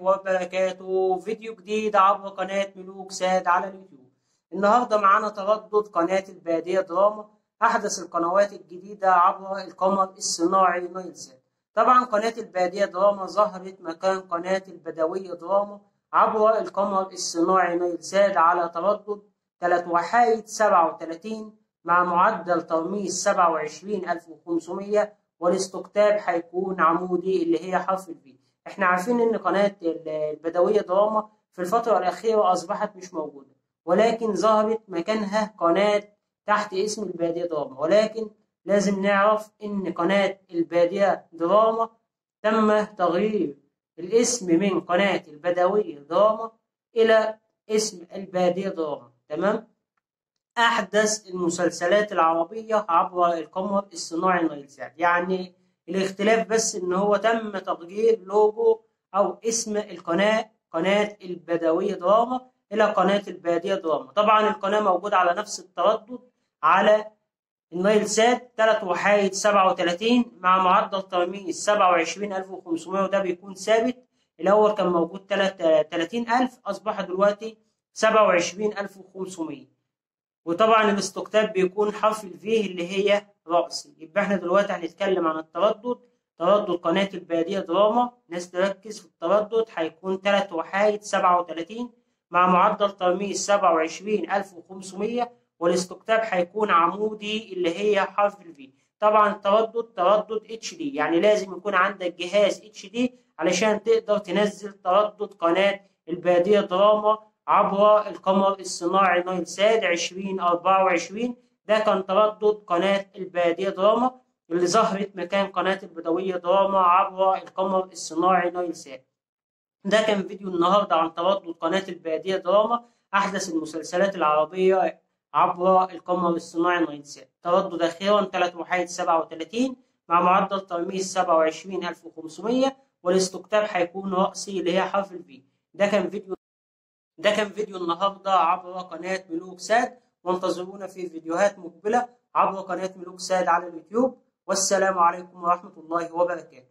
وبركاته. فيديو جديد عبر قناة ملوك ساد على اليوتيوب. النهاردة معانا تردد قناة البادية دراما، أحدث القنوات الجديدة عبر القمر الصناعي نايل سات. طبعا قناة البادية دراما ظهرت مكان قناة البدوية دراما عبر القمر الصناعي نايل سات على تردد 3.37 مع معدل ترميز 27500، والاستقطاب هيكون عمودي اللي هي حرف الفي. احنا عارفين ان قناة البدوية دراما في الفترة الأخيرة أصبحت مش موجودة، ولكن ظهرت مكانها قناة تحت اسم البادية دراما. ولكن لازم نعرف ان قناة البادية دراما تم تغيير الاسم من قناة البدوية دراما إلى اسم البادية دراما. تمام؟ أحدث المسلسلات العربية عبر القمر الصناعي نايل سات. يعني الاختلاف بس إن هو تم تغيير لوجو أو اسم القناة، قناة البدوية دراما إلى قناة البادية دراما. طبعا القناة موجودة على نفس التردد على النايل سات 3.37 مع معدل ترميز 27500، وده بيكون ثابت. الأول كان موجود 30,000، أصبح دلوقتي 27,500. وطبعا الاستقطاب بيكون حرف الفي اللي هي رأسي. يبقى احنا دلوقتي هنتكلم عن التردد. تردد قناة البادية دراما، ناس تركز في التردد، هيكون 3.37 مع معدل ترميز 27,500، والاستقطاب هيكون عمودي اللي هي حرف الفي. طبعا التردد تردد اتش دي، يعني لازم يكون عندك جهاز اتش دي علشان تقدر تنزل تردد قناة البادية دراما عبر القمر الصناعي نايل سات 2024. ده كان تردد قناة البادية دراما اللي ظهرت مكان قناة البدوية دراما عبر القمر الصناعي نايل سات. ده كان فيديو النهاردة عن تردد قناة البادية دراما، أحدث المسلسلات العربية عبر القمر الصناعي نايل سات. تردد أخيرا 3.37 مع معدل ترميز 27,500، والاستقطاب هيكون رأسي اللي هي حرف الفي. ده كان فيديو النهارده عبر قناة ملوك ساد، وانتظرونا في فيديوهات مقبلة عبر قناة ملوك ساد على اليوتيوب. والسلام عليكم ورحمة الله وبركاته.